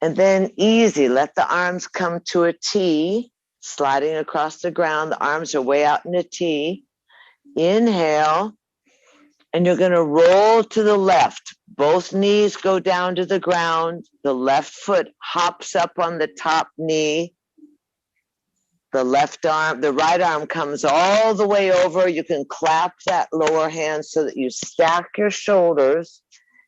And then easy, let the arms come to a T, sliding across the ground. The arms are way out in a T. Inhale, and you're going to roll to the left. Both knees go down to the ground. The left foot hops up on the top knee. The right arm comes all the way over. You can clap that lower hand so that you stack your shoulders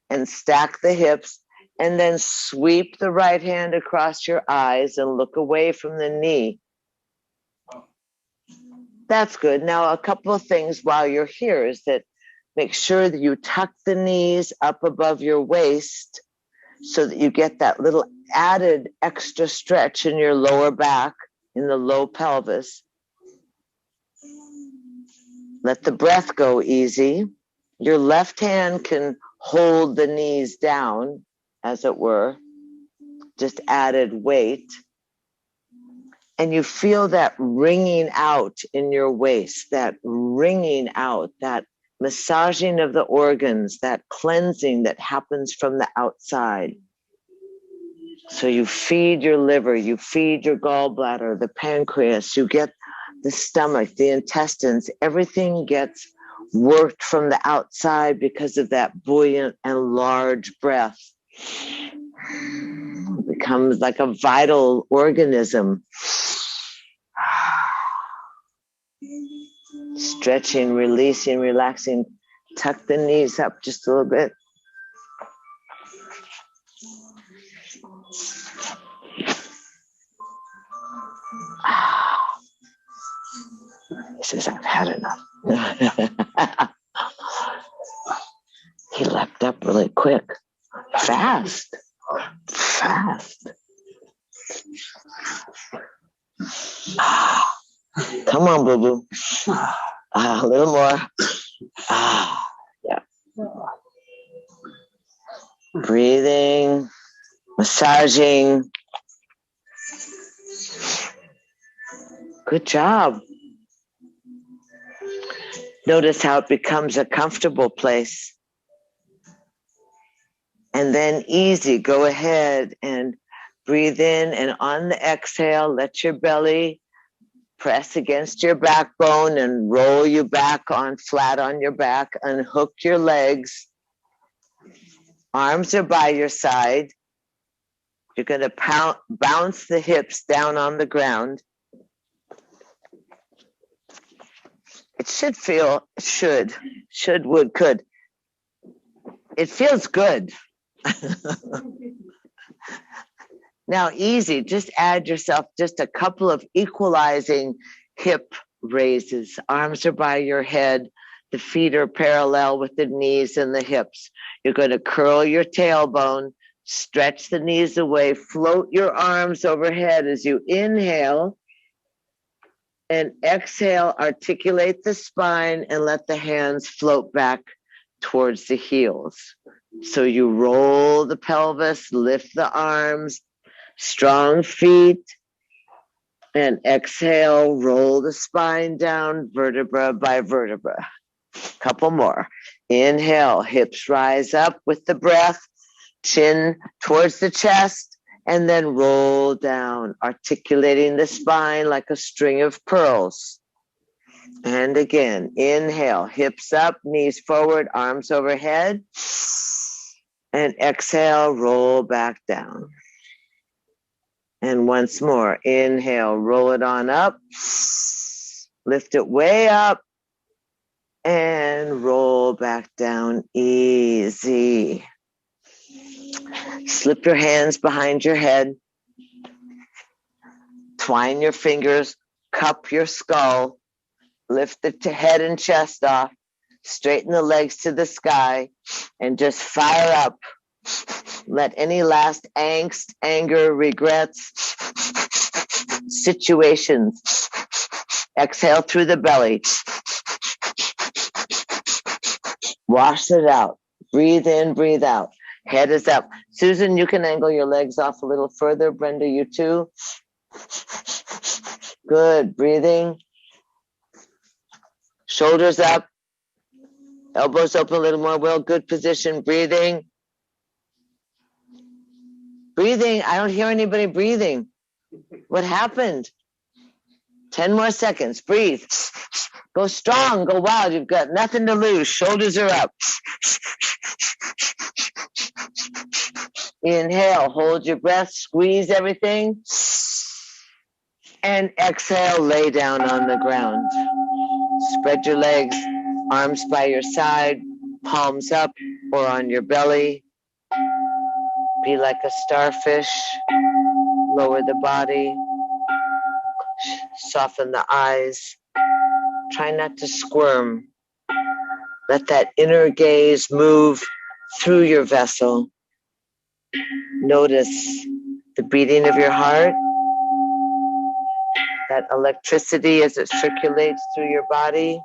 and stack the hips, and then sweep the right hand across your eyes and look away from the knee. That's good. Now, a couple of things while you're here is that make sure that you tuck the knees up above your waist so that you get that little added extra stretch in your lower back, in the low pelvis. Let the breath go easy. Your left hand can hold the knees down, as it were, just added weight. And you feel that wringing out in your waist, that wringing out, that massaging of the organs, that cleansing that happens from the outside. So you feed your liver, you feed your gallbladder, the pancreas, you get the stomach, the intestines, everything gets worked from the outside because of that buoyant and large breath. It becomes like a vital organism. Stretching, releasing, relaxing. Tuck the knees up just a little bit. He says, I've had enough. He leapt up really quick. Fast. Come on, boo-boo. A little more. Yeah. Breathing, massaging. Good job. Notice how it becomes a comfortable place. And then easy, go ahead and breathe in, and on the exhale, let your belly press against your backbone and roll you back on flat on your back. Unhook your legs. Arms are by your side. You're going to bounce the hips down on the ground. It should feel, could. It feels good. Now, easy, just add yourself just a couple of equalizing hip raises. Arms are by your head. The feet are parallel with the knees and the hips. You're going to curl your tailbone, stretch the knees away, float your arms overhead as you inhale, and exhale, articulate the spine and let the hands float back towards the heels. So you roll the pelvis, lift the arms, strong feet, and exhale, roll the spine down vertebra by vertebra. Couple more. Inhale, hips rise up with the breath, chin towards the chest, and then roll down, articulating the spine like a string of pearls. And again, inhale, hips up, knees forward, arms overhead, and exhale, roll back down. And once more, inhale, roll it on up, lift it way up, and roll back down easy. Slip your hands behind your head, twine your fingers, cup your skull, Lift the head and chest off. Straighten the legs to the sky and just fire up. Let any last angst, anger, regrets, situations exhale through the belly. Wash it out. Breathe in, breathe out. Head is up. Susan, you can angle your legs off a little further. Brenda, you too. Good. Breathing. Shoulders up. Elbows open a little more. Will. Good position. Breathing. Breathing. I don't hear anybody breathing. What happened? 10 more seconds. Breathe. Go strong. Go wild. You've got nothing to lose. Shoulders are up. Inhale. Hold your breath. Squeeze everything. And exhale. Lay down on the ground. Spread your legs. Arms by your side. Palms up or on your belly. Be like a starfish. Lower the body. Soften the eyes. Try not to squirm. Let that inner gaze move through your vessel. Notice the beating of your heart, that electricity as it circulates through your body.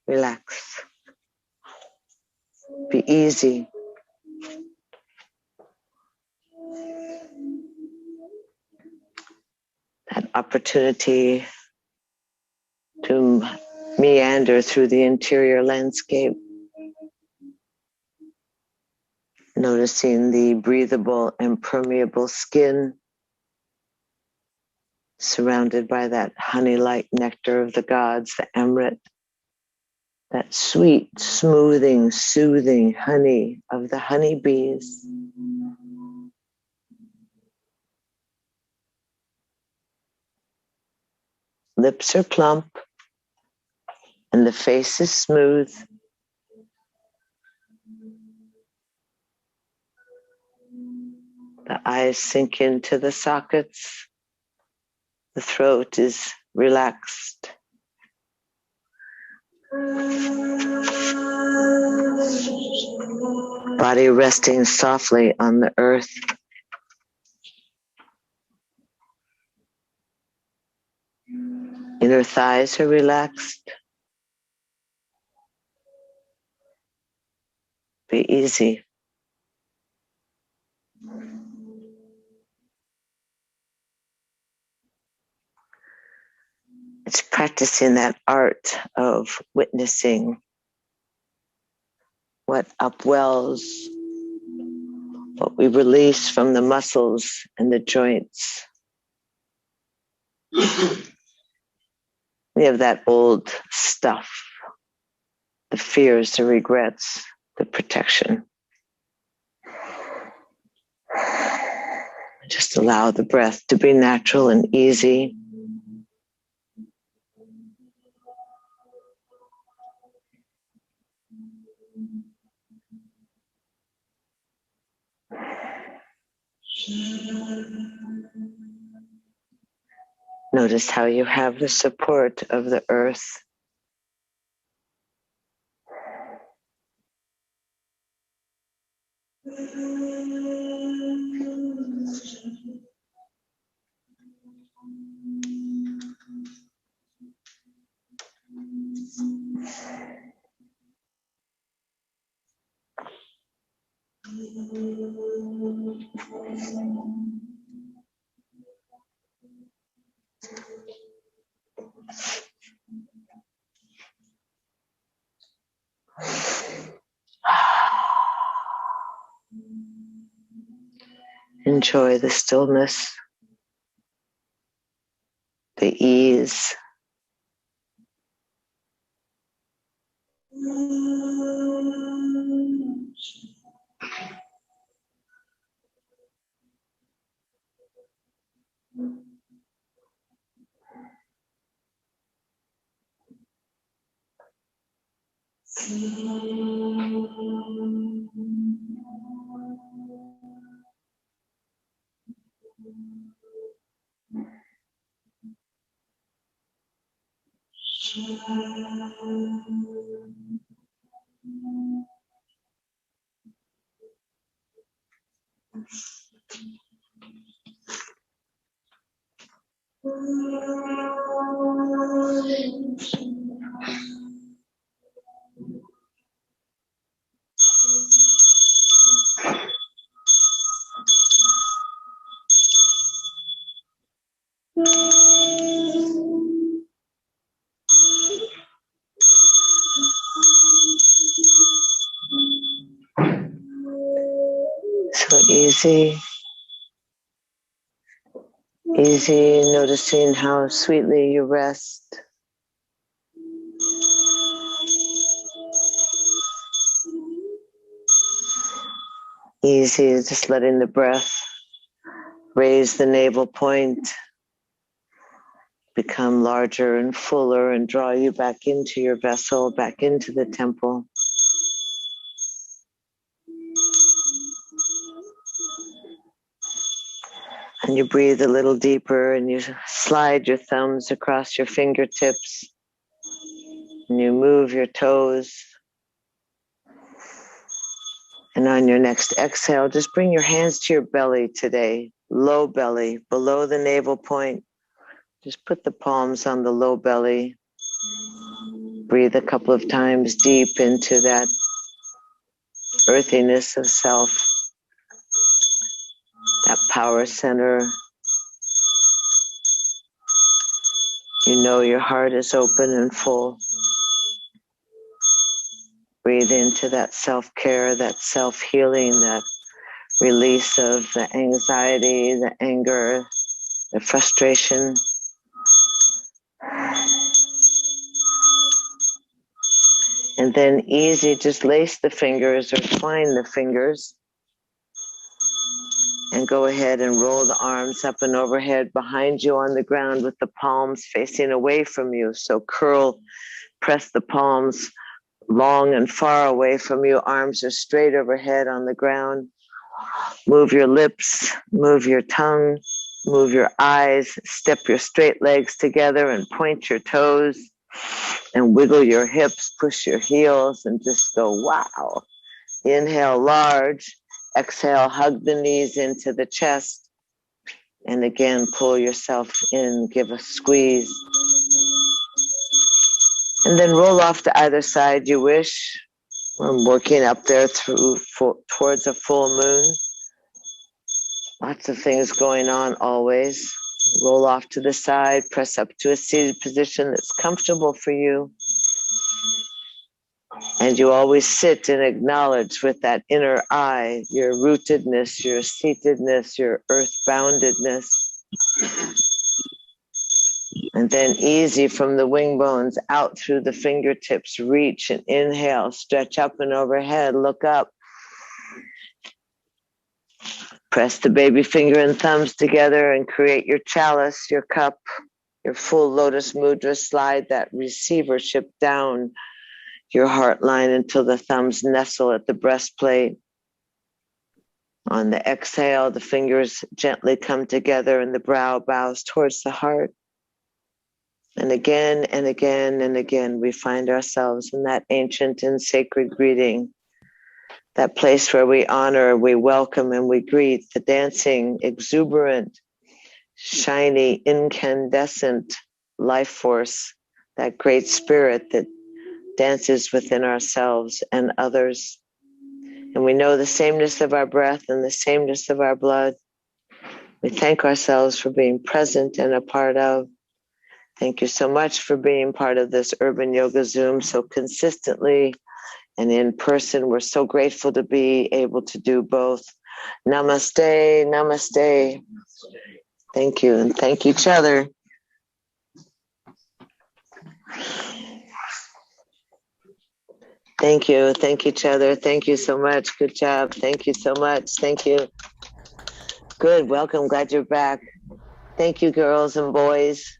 Relax. Be easy. That opportunity to meander through the interior landscape, noticing the breathable and permeable skin surrounded by that honey-like nectar of the gods, the amrit, that sweet, smoothing, soothing honey of the honeybees. Lips are plump and the face is smooth. The eyes sink into the sockets. The throat is relaxed. Body resting softly on the earth. Inner thighs are relaxed. Be easy. It's practicing that art of witnessing what upwells, what we release from the muscles and the joints. We have that old stuff, the fears, the regrets, the protection. Just allow the breath to be natural and easy. Notice how you have the support of the earth. Enjoy the stillness, the ease. So easy, easy, noticing how sweetly you rest. Easy, just letting the breath raise the navel point, become larger and fuller, and draw you back into your vessel, back into the temple. And you breathe a little deeper, and you slide your thumbs across your fingertips, and you move your toes. And on your next exhale, just bring your hands to your belly today, low belly, below the navel point. Just put the palms on the low belly. Breathe a couple of times deep into that earthiness of self, that power center. You know your heart is open and full. Breathe into that self-care, that self-healing, that release of the anxiety, the anger, the frustration. And then easy, just lace the fingers or twine the fingers. And go ahead and roll the arms up and overhead behind you on the ground with the palms facing away from you. So press the palms long and far away from you. Arms are straight overhead on the ground. Move your lips, move your tongue, move your eyes, step your straight legs together and point your toes and wiggle your hips, push your heels and just go, wow. Inhale large, exhale, hug the knees into the chest. And again, pull yourself in, give a squeeze. And then roll off to either side you wish. I'm working up there towards a full moon. Lots of things going on always. Roll off to the side, press up to a seated position that's comfortable for you. And you always sit and acknowledge with that inner eye, your rootedness, your seatedness, your earth-boundedness. And then easy from the wing bones out through the fingertips, reach and inhale, stretch up and overhead, look up. Press the baby finger and thumbs together and create your chalice, your cup, your full lotus mudra. Slide that receivership down your heart line until the thumbs nestle at the breastplate. On the exhale, the fingers gently come together and the brow bows towards the heart. And again and again and again, we find ourselves in that ancient and sacred greeting, that place where we honor, we welcome, and we greet the dancing, exuberant, shiny, incandescent life force, that great spirit that dances within ourselves and others. And we know the sameness of our breath and the sameness of our blood. We thank ourselves for being present and a part of. Thank you so much for being part of this Urban Yoga Zoom so consistently and in person. We're so grateful to be able to do both. Namaste, namaste. Thank you, and thank each other. Thank you. Thank each other. Thank you so much. Good job. Thank you so much. Thank you. Good. Welcome. Glad you're back. Thank you, girls and boys.